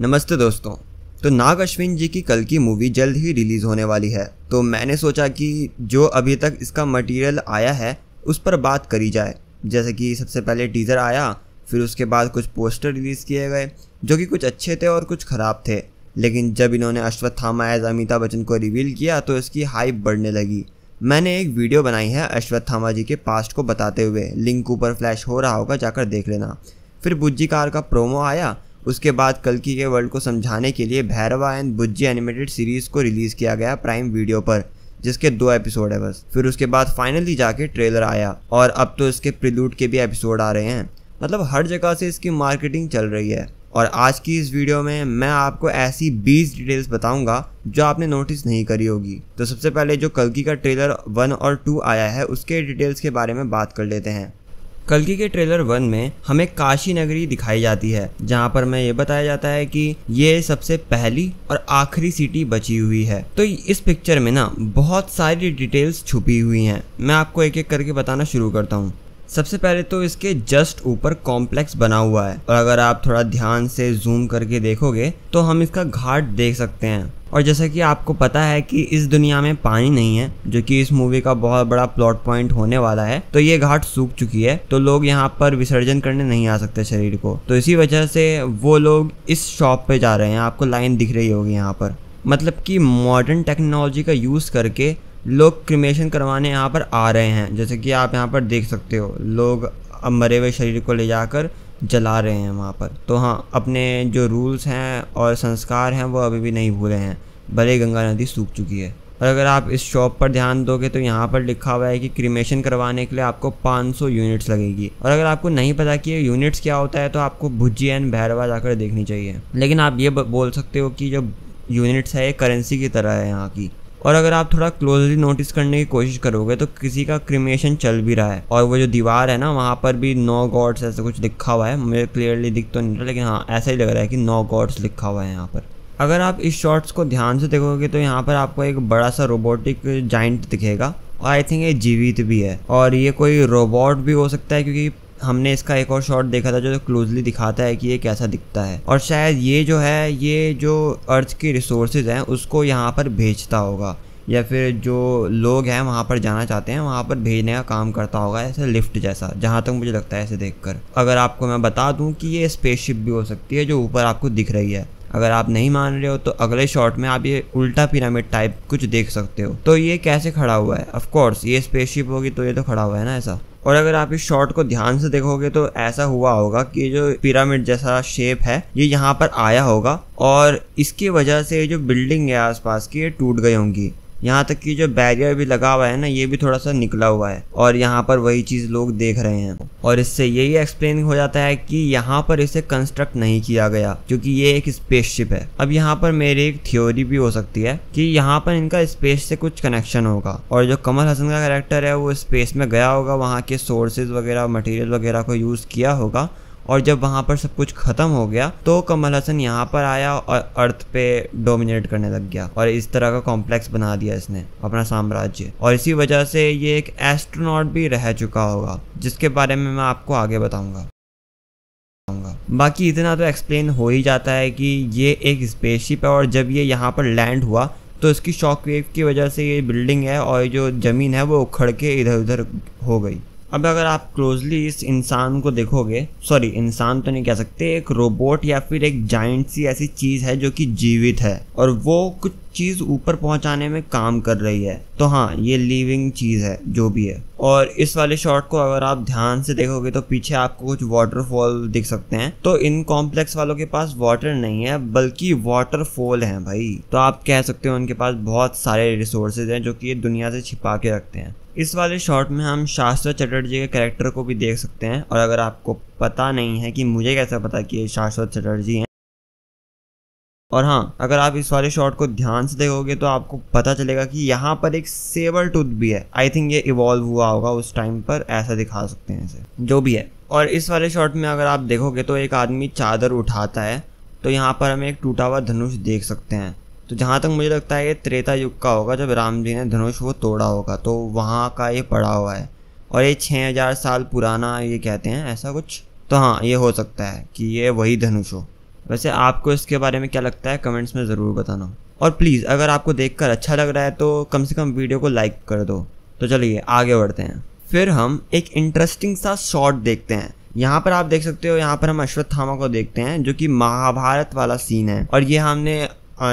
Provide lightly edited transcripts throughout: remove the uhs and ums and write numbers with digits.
नमस्ते दोस्तों। तो नाग अश्विन जी की कल की मूवी जल्द ही रिलीज़ होने वाली है, तो मैंने सोचा कि जो अभी तक इसका मटेरियल आया है उस पर बात करी जाए। जैसे कि सबसे पहले टीज़र आया, फिर उसके बाद कुछ पोस्टर रिलीज़ किए गए जो कि कुछ अच्छे थे और कुछ ख़राब थे। लेकिन जब इन्होंने अश्वत्थामा एज अमिताभ बच्चन को रिवील किया तो इसकी हाइप बढ़ने लगी। मैंने एक वीडियो बनाई है अश्वत्थामा जी के पास्ट को बताते हुए, लिंक ऊपर फ्लैश हो रहा होगा, जाकर देख लेना। फिर बुज्जी कार का प्रोमो आया। उसके बाद कल्कि के वर्ल्ड को समझाने के लिए Bhairahawa and Bujji animated series को रिलीज़ किया गया प्राइम वीडियो पर, जिसके 2 एपिसोड है बस। फिर उसके बाद फाइनली जाके ट्रेलर आया और अब तो इसके प्रीलूड के भी एपिसोड आ रहे हैं। मतलब हर जगह से इसकी मार्केटिंग चल रही है। और आज की इस वीडियो में मैं आपको ऐसी 20 डिटेल्स बताऊंगा जो आपने नोटिस नहीं करी होगी। तो सबसे पहले जो कल्कि का ट्रेलर 1 और 2 आया है उसके डिटेल्स के बारे में बात कर लेते हैं। कल्कि के ट्रेलर 1 में हमें काशी नगरी दिखाई जाती है, जहां पर हमें ये बताया जाता है कि ये सबसे पहली और आखिरी सिटी बची हुई है। तो इस पिक्चर में ना बहुत सारी डिटेल्स छुपी हुई हैं। मैं आपको एक एक करके बताना शुरू करता हूँ। सबसे पहले तो इसके जस्ट ऊपर कॉम्प्लेक्स बना हुआ है, और अगर आप थोड़ा ध्यान से जूम करके देखोगे तो हम इसका घाट देख सकते हैं। और जैसा कि आपको पता है कि इस दुनिया में पानी नहीं है, जो कि इस मूवी का बहुत बड़ा प्लॉट पॉइंट होने वाला है, तो ये घाट सूख चुकी है, तो लोग यहाँ पर विसर्जन करने नहीं आ सकते शरीर को। तो इसी वजह से वो लोग इस शॉप पे जा रहे हैं। आपको लाइन दिख रही होगी यहाँ पर। मतलब कि मॉडर्न टेक्नोलॉजी का यूज़ करके लोग क्रिमेशन करवाने यहाँ पर आ रहे हैं। जैसे कि आप यहाँ पर देख सकते हो, लोग अब मरे हुए शरीर को ले जाकर जला रहे हैं वहाँ पर। तो हाँ, अपने जो रूल्स हैं और संस्कार हैं वो अभी भी नहीं भूले हैं, भले गंगा नदी सूख चुकी है। और अगर आप इस शॉप पर ध्यान दोगे तो यहाँ पर लिखा हुआ है कि क्रिमेशन करवाने के लिए आपको 500 यूनिट्स लगेगी। और अगर आपको नहीं पता कि ये यूनिट्स क्या होता है तो आपको भुज्जी एंड भैरवा जाकर देखनी चाहिए। लेकिन आप ये बोल सकते हो कि जो यूनिट्स है ये करेंसी की तरह है यहाँ की। और अगर आप थोड़ा क्लोजली नोटिस करने की कोशिश करोगे तो किसी का क्रिमेशन चल भी रहा है, और वो जो दीवार है ना वहाँ पर भी 9 गॉड्स ऐसा कुछ लिखा हुआ है। मुझे क्लियरली दिख तो नहीं रहा, लेकिन हाँ ऐसा ही लग रहा है कि 9 गॉड्स लिखा हुआ है यहाँ पर। अगर आप इस शॉट्स को ध्यान से देखोगे तो यहाँ पर आपको एक बड़ा सा रोबोटिक जाइंट दिखेगा, और आई थिंक ये जीवित भी है, और ये कोई रोबोट भी हो सकता है, क्योंकि हमने इसका एक और शॉट देखा था जो क्लोजली दिखाता है कि ये कैसा दिखता है। और शायद ये जो है, ये जो अर्थ की रिसोर्सेज हैं उसको यहाँ पर भेजता होगा, या फिर जो लोग हैं वहाँ पर जाना चाहते हैं वहाँ पर भेजने का काम करता होगा, ऐसे लिफ्ट जैसा, जहाँ तक मुझे लगता है ऐसे देखकर। अगर आपको मैं बता दूँ कि ये स्पेसशिप भी हो सकती है जो ऊपर आपको दिख रही है। अगर आप नहीं मान रहे हो तो अगले शॉट में आप ये उल्टा पिरामिड टाइप कुछ देख सकते हो। तो ये कैसे खड़ा हुआ है? ऑफ कोर्स ये स्पेसशिप होगी तो ये तो खड़ा हुआ है ना ऐसा। और अगर आप इस शॉट को ध्यान से देखोगे तो ऐसा हुआ होगा कि जो पिरामिड जैसा शेप है ये यहाँ पर आया होगा, और इसकी वजह से जो बिल्डिंग है आसपास की ये टूट गई होंगी। यहाँ तक कि जो बैरियर भी लगा हुआ है ना ये भी थोड़ा सा निकला हुआ है, और यहाँ पर वही चीज़ लोग देख रहे हैं। और इससे यही एक्सप्लेन हो जाता है कि यहाँ पर इसे कंस्ट्रक्ट नहीं किया गया क्योंकि ये एक स्पेसशिप है। अब यहाँ पर मेरी एक थ्योरी भी हो सकती है कि यहाँ पर इनका स्पेस से कुछ कनेक्शन होगा, और जो कमल हसन का कैरेक्टर है वो स्पेस में गया होगा, वहाँ के सोर्सेज वगैरह मटेरियल वगैरह को यूज़ किया होगा, और जब वहाँ पर सब कुछ ख़त्म हो गया तो कमल हसन यहाँ पर आया और अर्थ पे डोमिनेट करने लग गया, और इस तरह का कॉम्प्लेक्स बना दिया इसने अपना साम्राज्य। और इसी वजह से ये एक एस्ट्रोनॉट भी रह चुका होगा, जिसके बारे में मैं आपको आगे बताऊंगा। बाकी इतना तो एक्सप्लेन हो ही जाता है कि ये एक स्पेसशिप है, और जब ये यहाँ पर लैंड हुआ तो इसकी शॉक वेव की वजह से ये बिल्डिंग है और जो ज़मीन है वो उखड़ के इधर उधर हो गई। अब अगर आप क्लोजली इस इंसान को देखोगे, सॉरी इंसान तो नहीं कह सकते, एक रोबोट या फिर एक जाइंट सी ऐसी चीज़ है जो कि जीवित है, और वो कुछ चीज़ ऊपर पहुंचाने में काम कर रही है। तो हाँ, ये लिविंग चीज़ है जो भी है। और इस वाले शॉट को अगर आप ध्यान से देखोगे तो पीछे आपको कुछ वाटरफॉल दिख सकते हैं। तो इन कॉम्प्लेक्स वालों के पास वाटर नहीं है बल्कि वाटरफॉल हैं भाई। तो आप कह सकते हो उनके पास बहुत सारे रिसोर्सेज हैं जो कि ये दुनिया से छिपा के रखते हैं। इस वाले शॉट में हम शाश्वत चटर्जी के कैरेक्टर को भी देख सकते हैं, और अगर आपको पता नहीं है कि मुझे कैसे पता कि ये शाश्वत चटर्जी हैं। और हाँ, अगर आप इस वाले शॉट को ध्यान से देखोगे तो आपको पता चलेगा कि यहाँ पर एक सेबर टूथ भी है। आई थिंक ये इवॉल्व हुआ होगा उस टाइम पर, ऐसा दिखा सकते हैं इसे, जो भी है। और इस वाले शॉट में अगर आप देखोगे तो एक आदमी चादर उठाता है, तो यहाँ पर हम एक टूटा हुआ धनुष देख सकते हैं। तो जहाँ तक मुझे लगता है ये त्रेता युग का होगा, जब राम जी ने धनुष वो तोड़ा होगा, तो वहाँ का ये पड़ा हुआ है, और ये 6000 साल पुराना ये कहते हैं ऐसा कुछ। तो हाँ, ये हो सकता है कि ये वही धनुष हो। वैसे आपको इसके बारे में क्या लगता है कमेंट्स में ज़रूर बताना। और प्लीज़ अगर आपको देखकर अच्छा लग रहा है तो कम से कम वीडियो को लाइक कर दो। तो चलिए आगे बढ़ते हैं। फिर हम एक इंटरेस्टिंग सा शॉट देखते हैं। यहाँ पर आप देख सकते हो, यहाँ पर हम अश्वत्थामा को देखते हैं जो कि महाभारत वाला सीन है। और ये हमने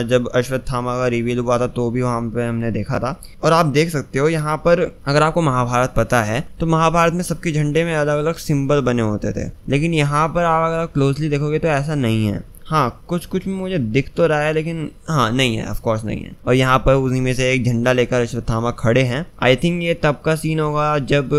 जब अश्वत्थामा का रिवील हुआ था तो भी वहाँ पे हमने देखा था। और आप देख सकते हो यहाँ पर, अगर आपको महाभारत पता है तो महाभारत में सबके झंडे में अलग अलग सिंबल बने होते थे, लेकिन यहाँ पर आप अगर क्लोजली देखोगे तो ऐसा नहीं है। हाँ, कुछ कुछ में मुझे दिख तो रहा है, लेकिन हाँ नहीं है, ऑफ कोर्स नहीं है। और यहाँ पर उन्हीं में से एक झंडा लेकर अश्वत्थामा खड़े हैं। आई थिंक ये तब का सीन होगा जब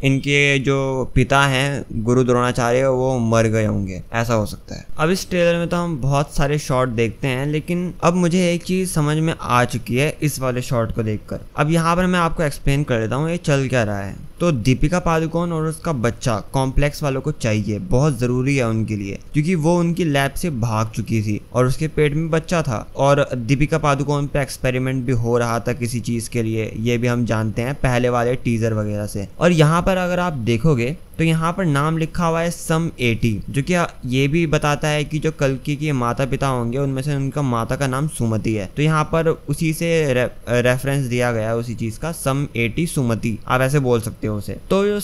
इनके जो पिता हैं गुरु द्रोणाचार्य वो मर गए होंगे, ऐसा हो सकता है। अब इस ट्रेलर में तो हम बहुत सारे शॉट देखते हैं, लेकिन अब मुझे एक चीज समझ में आ चुकी है इस वाले शॉट को देखकर। अब यहाँ पर मैं आपको एक्सप्लेन कर देता हूँ ये चल क्या रहा है। तो दीपिका पादुकोण और उसका बच्चा कॉम्प्लेक्स वालों को चाहिए, बहुत ज़रूरी है उनके लिए, क्योंकि वो उनकी लैब से भाग चुकी थी और उसके पेट में बच्चा था। और दीपिका पादुकोण पे एक्सपेरिमेंट भी हो रहा था किसी चीज़ के लिए, ये भी हम जानते हैं पहले वाले टीजर वगैरह से। और यहाँ पर अगर आप देखोगे तो यहाँ पर नाम लिखा हुआ है सम 80, जो कि ये भी बताता है कि जो कल्कि के माता पिता होंगे उनमें से उनका माता का नाम सुमति है। तो यहाँ पर उसी से रेफरेंस दिया गया है उसी चीज का, सम 80 सुमति, आप ऐसे बोल सकते हो उसे। तो जो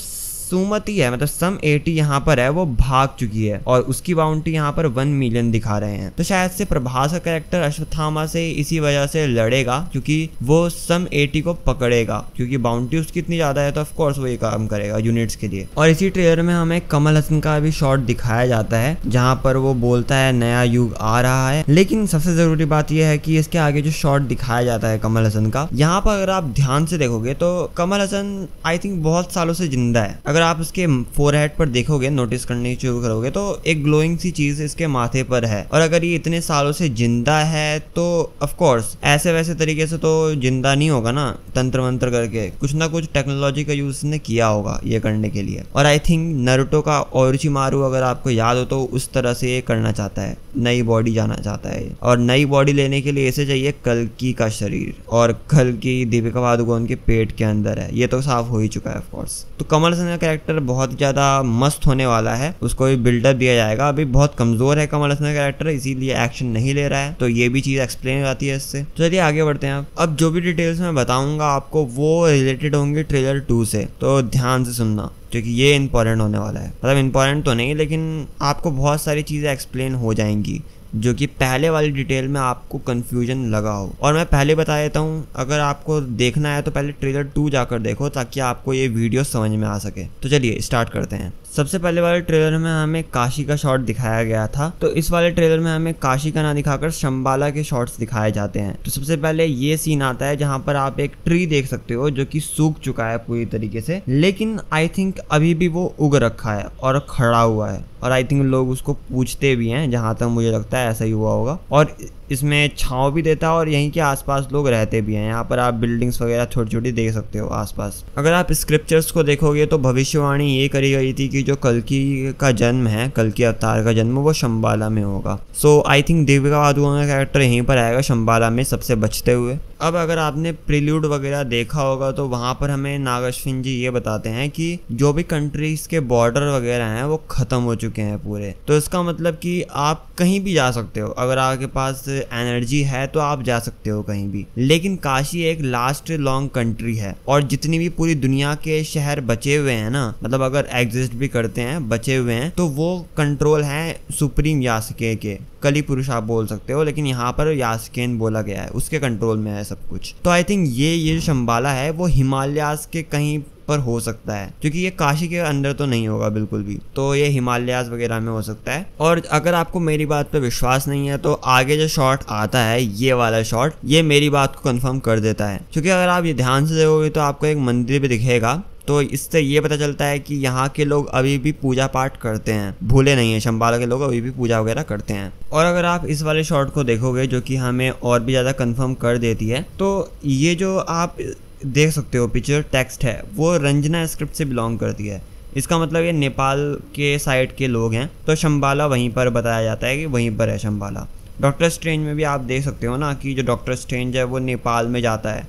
सुमति है, मतलब सम 80 यहाँ पर है, वो भाग चुकी है और उसकी बाउंटी यहाँ पर 1 मिलियन दिखा रहे हैं। तो शायद से प्रभास का कैरेक्टर अश्वत्थामा से इसी वजह से लड़ेगा, क्योंकि वो सम 80 को पकड़ेगा, क्योंकि बाउंटी उसकी इतनी ज्यादा है तो ऑफ कोर्स वो ये काम करेगा यूनिट्स के लिए। और इसी ट्रेलर में हमें कमल हसन का भी शॉट दिखाया जाता है जहाँ पर वो बोलता है नया युग आ रहा है। लेकिन सबसे जरूरी बात यह है कि इसके आगे जो शॉट दिखाया जाता है कमल हसन का, यहाँ पर अगर आप ध्यान से देखोगे तो कमल हसन आई थिंक बहुत सालों से जिंदा है। अगर आप इसके फोरहेड पर देखोगे, नोटिस करने शुरू करोगे तो एक ग्लोइंग सी चीज इसके माथे पर है। और अगर ये इतने सालों से जिंदा है तो ऑफ कोर्स ऐसे वैसे तरीके से तो जिंदा नहीं होगा ना, तंत्र मंत्र करके कुछ ना कुछ टेक्नोलॉजी का यूज इसने किया होगा ये करने के लिए। और आई थिंक नारुतो का ओरोचिमारू अगर आपको याद हो तो उस तरह से ये करना चाहता है, नई बॉडी जाना चाहता है। और नई बॉडी लेने के लिए इसे चाहिए कल्कि का शरीर, और कल्कि दीपिका पादुकोण के पेट के अंदर है, ये तो साफ हो ही चुका है ऑफ कोर्स। तो कमल हसन का कैरेक्टर बहुत ज्यादा मस्त होने वाला है, उसको भी बिल्डअप दिया जाएगा। अभी बहुत कमजोर है कमल हसन का कैरेक्टर, इसीलिए एक्शन नहीं ले रहा है, तो ये भी चीज एक्सप्लेन हो जाती है इससे। तो चलिए आगे बढ़ते हैं। अब जो भी डिटेल्स मैं बताऊंगा आपको वो रिलेटेड होंगे ट्रेलर 2 से, तो ध्यान से सुनना क्योंकि ये इंपॉर्टेंट होने वाला है। मतलब इंपॉर्टेंट तो नहीं, लेकिन आपको बहुत सारी चीजें एक्सप्लेन हो जाएंगी जो कि पहले वाली डिटेल में आपको कंफ्यूजन लगा हो। और मैं पहले बता देता हूँ, अगर आपको देखना है तो पहले ट्रेलर 2 जाकर देखो ताकि आपको ये वीडियो समझ में आ सके। तो चलिए स्टार्ट करते हैं। सबसे पहले वाले ट्रेलर में हमें काशी का शॉट दिखाया गया था, तो इस वाले ट्रेलर में हमें काशी का ना दिखाकर शंबाला के शॉट्स दिखाए जाते हैं। तो सबसे पहले ये सीन आता है जहाँ पर आप एक ट्री देख सकते हो जो कि सूख चुका है पूरी तरीके से, लेकिन आई थिंक अभी भी वो उग रखा है और खड़ा हुआ है। और आई थिंक लोग उसको पूछते भी हैं, जहाँ तक मुझे लगता है ऐसा ही हुआ होगा। और इसमें छांव भी देता है और यहीं के आसपास लोग रहते भी हैं। यहाँ पर आप बिल्डिंग्स वगैरह छोटी छोटी देख सकते हो आसपास। अगर आप स्क्रिप्चर्स को देखोगे तो भविष्यवाणी ये करी गई थी कि जो कल्कि का जन्म है, कल्कि अवतार का जन्म, वो शंबाला में होगा। सो आई थिंक दीपिका पादुकोण का कैरेक्टर यहीं पर आएगा शंबाला में सबसे बचते हुए। अब अगर आपने प्रील्यूड वगैरह देखा होगा तो वहाँ पर हमें नाग अश्विन जी ये बताते हैं कि जो भी कंट्रीज के बॉर्डर वगैरह हैं वो खत्म हो चुके हैं पूरे। तो इसका मतलब कि आप कहीं भी जा सकते हो, अगर आपके पास एनर्जी है तो आप जा सकते हो कहीं भी। लेकिन काशी एक लास्ट लॉन्ग कंट्री है और जितनी भी पूरी दुनिया के शहर बचे हुए हैं ना, मतलब अगर एग्जिस्ट भी करते हैं, बचे हुए हैं, तो वो कंट्रोल है सुप्रीम यासुके के। कली पुरुष आप बोल सकते हो, लेकिन यहाँ पर यासुकेन बोला गया है, उसके कंट्रोल में है सब कुछ। तो आई थिंक ये जो शंबाला है वो हिमालयास के कहीं पर हो सकता है, क्योंकि ये काशी के अंदर तो नहीं होगा बिल्कुल भी, तो ये हिमालयास वगैरह में हो सकता है। और अगर आपको मेरी बात पे विश्वास नहीं है तो आगे जो शॉट आता है, ये वाला शॉट, ये मेरी बात को कंफर्म कर देता है। क्योंकि अगर आप ये ध्यान से देखोगे तो आपको एक मंदिर भी दिखेगा, तो इससे ये पता चलता है कि यहाँ के लोग अभी भी पूजा पाठ करते हैं, भूले नहीं है, शंबाला के लोग अभी भी पूजा वगैरह करते हैं। और अगर आप इस वाले शॉट को देखोगे जो कि हमें और भी ज़्यादा कंफर्म कर देती है, तो ये जो आप देख सकते हो पिक्चर टेक्स्ट है वो रंजना स्क्रिप्ट से बिलोंग करती है। इसका मतलब ये नेपाल के साइड के लोग हैं, तो शंबाला वहीं पर बताया जाता है कि वहीं पर है शंबाला। डॉक्टर स्ट्रेंज में भी आप देख सकते हो ना कि जो डॉक्टर स्ट्रेंज है वो नेपाल में जाता है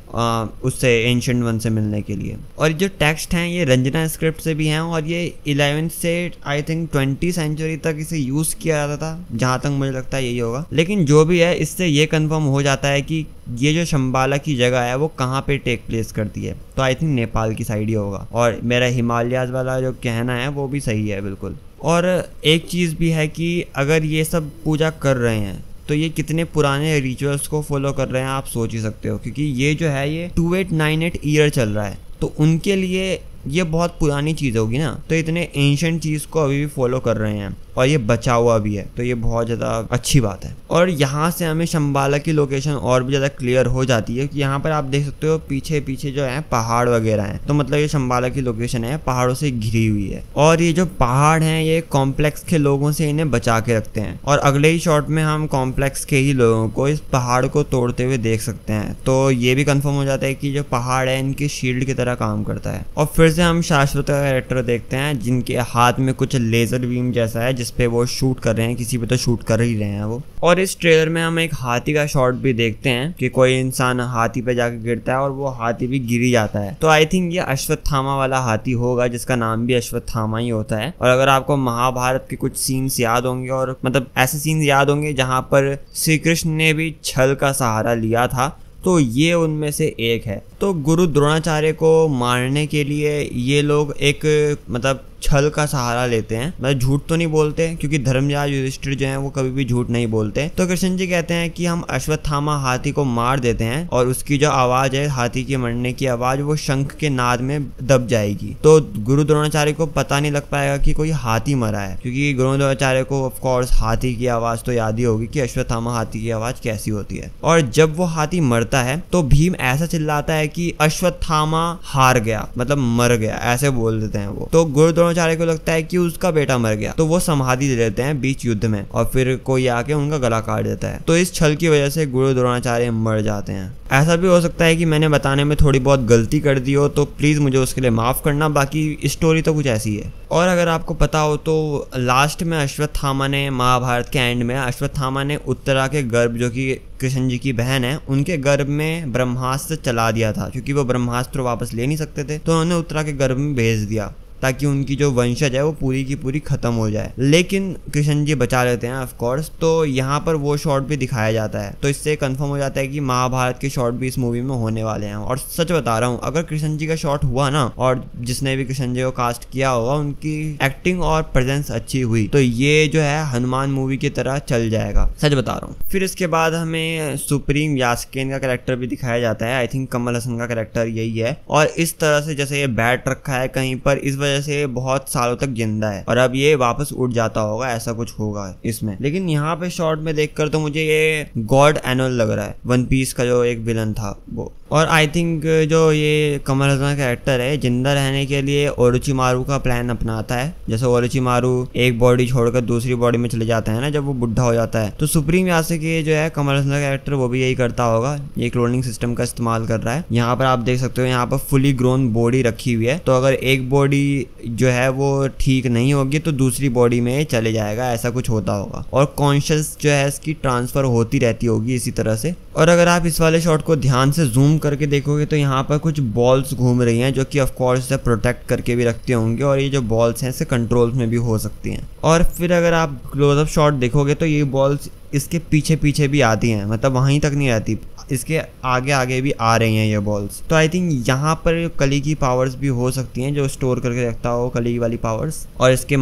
उससे एंशिएंट वन से मिलने के लिए। और जो टेक्स्ट हैं ये रंजना स्क्रिप्ट से भी हैं और ये 11th से आई थिंक 20 सेंचुरी तक इसे यूज किया जाता था, जहाँ तक मुझे लगता है यही होगा। लेकिन जो भी है इससे ये कंफर्म हो जाता है कि ये जो शंबाला की जगह है वो कहाँ पे टेक प्लेस करती है, तो आई थिंक नेपाल की साइड ही होगा। और मेरा हिमालयाज वाला जो कहना है वो भी सही है बिल्कुल। और एक चीज़ भी है कि अगर ये सब पूजा कर रहे हैं तो ये कितने पुराने रिचुअल्स को फॉलो कर रहे हैं आप सोच ही सकते हो, क्योंकि ये जो है ये 2898 ईयर चल रहा है, तो उनके लिए ये बहुत पुरानी चीज़ होगी ना, तो इतने एंशिएंट चीज़ को अभी भी फॉलो कर रहे हैं और ये बचा हुआ भी है, तो ये बहुत ज़्यादा अच्छी बात है। और यहाँ से हमें शंबाला की लोकेशन और भी ज़्यादा क्लियर हो जाती है कि यहाँ पर आप देख सकते हो पीछे पीछे जो है पहाड़ वगैरह हैं, तो मतलब ये शंबाला की लोकेशन है, पहाड़ों से घिरी हुई है। और ये जो पहाड़ हैं ये कॉम्प्लेक्स के लोगों से इन्हें बचा के रखते हैं, और अगले ही शॉट में हम कॉम्प्लेक्स के ही लोगों को इस पहाड़ को तोड़ते हुए देख सकते हैं, तो ये भी कंफर्म हो जाता है कि जो पहाड़ है इनकी शील्ड की तरह काम करता है। और फिर से हम शाश्वत का कैरेक्टर देखते हैं जिनके हाथ में कुछ लेजर बीम जैसा है जिसपे वो शूट कर रहे हैं, किसी पे तो शूट कर ही रहे हैं वो। और इस ट्रेलर में हम एक हाथी का शॉट भी देखते हैं कि कोई इंसान हाथी पे जाके गिरता है और वो हाथी भी गिरी जाता है, तो आई थिंक ये अश्वत्थामा वाला हाथी होगा जिसका नाम भी अश्वत्थामा ही होता है। और अगर आपको महाभारत के कुछ सीन्स याद होंगे, और मतलब ऐसे सीन्स याद होंगे जहाँ पर श्री कृष्ण ने भी छल का सहारा लिया था, तो ये उनमें से एक है। तो गुरु द्रोणाचार्य को मारने के लिए ये लोग एक मतलब छल का सहारा लेते हैं, मतलब झूठ तो नहीं बोलते क्योंकि धर्मराज युधिष्ठिर जो हैं वो कभी भी झूठ नहीं बोलते। तो कृष्ण जी कहते हैं कि हम अश्वत्थामा हाथी को मार देते हैं और उसकी जो आवाज है हाथी के मरने की आवाज वो शंख के नाद में दब जाएगी, तो गुरु द्रोणाचार्य को पता नहीं लग पाएगा कि कोई हाथी मरा है, क्योंकि गुरु द्रोणाचार्य को ऑफ कोर्स हाथी की आवाज तो याद ही होगी कि अश्वत्थामा हाथी की आवाज कैसी होती है। और जब वो हाथी मरता है तो भीम ऐसा चिल्लाता है कि अश्वत्थामा हार गया, मतलब मर गया, ऐसे बोल देते हैं वो। तो गुरु द्रोणाचार्य को लगता है कि उसका बेटा मर गया, तो वो समाधि दे देते हैं बीच युद्ध में और फिर कोई आके उनका गला काट देता है, तो इस छल की वजह से गुरु द्रोणाचार्य मर जाते हैं। ऐसा भी हो सकता है कि मैंने बताने में थोड़ी बहुत गलती कर दी हो, तो प्लीज मुझे उसके लिए माफ करना, बाकी स्टोरी तो कुछ ऐसी है। और अगर आपको पता हो तो लास्ट में अश्वत्थामा ने, महाभारत के एंड में अश्वत्थामा ने उत्तरा के गर्भ, जो कि कृष्ण जी की बहन है, उनके गर्भ में ब्रह्मास्त्र चला दिया था, क्योंकि वो ब्रह्मास्त्र वापस ले नहीं सकते थे, तो उन्होंने उत्तरा के गर्भ में भेज दिया ताकि उनकी जो वंशज है वो पूरी की पूरी खत्म हो जाए। लेकिन कृष्ण जी बचा लेते हैं ऑफ कोर्स, तो यहाँ पर वो शॉट भी दिखाया जाता है, तो इससे कंफर्म हो जाता है कि महाभारत के शॉट भी इस मूवी में होने वाले हैं। और सच बता रहा हूँ, अगर कृष्ण जी का शॉट हुआ ना, और जिसने भी कृष्ण जी को कास्ट किया होगा उनकी एक्टिंग और प्रेजेंस अच्छी हुई, तो ये जो है हनुमान मूवी की तरह चल जाएगा, सच बता रहा हूँ। फिर इसके बाद हमें सुप्रीम यास्केन का कैरेक्टर भी दिखाया जाता है, आई थिंक कमल हसन का कैरेक्टर यही है, और इस तरह से जैसे ये बैठ रखा है कहीं पर, इस वजह से बहुत सालों तक जिंदा है और अब ये वापस उड़ जाता होगा, ऐसा कुछ होगा इसमें। लेकिन यहाँ पे शॉट में देखकर तो मुझे ये गॉड एनुअल लग रहा है, वन पीस का जो एक विलन था वो। और आई थिंक जो ये कमल हसन का कैरेक्टर है जिंदा रहने के लिए ओरोचिमारू का प्लान अपनाता है, जैसे ओरोचिमारू एक बॉडी छोड़कर दूसरी बॉडी में चले जाता है ना जब वो बुढ़ा हो जाता है, तो सुप्रीम यास्केन जो है कमल हसन का कैरेक्टर वो भी यही करता होगा, ये क्लोनिंग सिस्टम का इस्तेमाल कर रहा है। यहाँ पर आप देख सकते हो यहाँ पर फुली ग्रोन बॉडी रखी हुई है, तो अगर एक बॉडी जो है वो ठीक नहीं होगी तो दूसरी बॉडी में चले जाएगा, ऐसा कुछ होता होगा। और कॉन्शियस जो है इसकी ट्रांसफर होती रहती होगी इसी तरह से। और अगर आप इस वाले शॉट को ध्यान से जूम करके देखोगे तो यहाँ पर कुछ बॉल्स घूम रही हैं जो कि ऑफ कोर्स इसे प्रोटेक्ट करके भी रखते होंगे, और ये जो बॉल्स हैं इसे कंट्रोल्स में भी हो सकती हैं। और फिर अगर आप क्लोजअप शॉट देखोगे तो ये बॉल्स इसके पीछे पीछे भी आती हैं, मतलब वहीं तक नहीं रहती, इसके आगे आगे भी आ रही हैं ये बॉल्स। तो आई थिंक यहाँ पर कली की पावर्स भी हो सकती हैं, जो स्टोर करके रखता हो कली वाली पावर्स। और इसके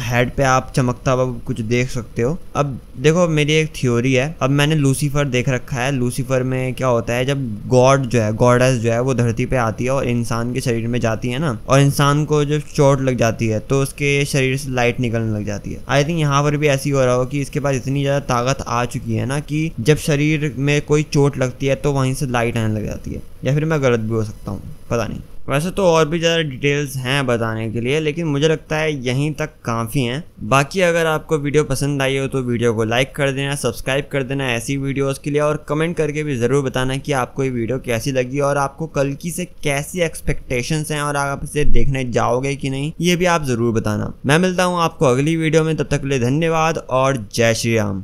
हेड पे आप चमकता हुआ कुछ देख सकते हो। अब देखो मेरी एक थ्योरी है, अब मैंने लूसीफर देख रखा है, लूसीफर में क्या होता है जब गॉड जो है, गॉडेस जो है वो धरती पे आती है और इंसान के शरीर में जाती है ना, और इंसान को जब चोट लग जाती है तो उसके शरीर से लाइट निकलने लग जाती है। आई थिंक यहाँ पर भी ऐसी हो रहा हो कि इसके पास इतनी ज्यादा ताकत आ चुकी है ना कि जब शरीर में कोई चोट लगती है तो वहीं से लाइट आने लग जाती है, या फिर मैं गलत भी हो सकता हूँ, पता नहीं। वैसे तो और भी ज़्यादा डिटेल्स हैं बताने के लिए, लेकिन मुझे लगता है यहीं तक काफ़ी हैं। बाकी अगर आपको वीडियो पसंद आई हो तो वीडियो को लाइक कर देना, सब्सक्राइब कर देना ऐसी वीडियोस के लिए, और कमेंट करके भी ज़रूर बताना कि आपको ये वीडियो कैसी लगी और आपको कल्कि से कैसी एक्सपेक्टेशंस हैं और आप इसे देखने जाओगे कि नहीं, ये भी आप ज़रूर बताना। मैं मिलता हूँ आपको अगली वीडियो में, तब तक के लिए धन्यवाद और जय श्री राम।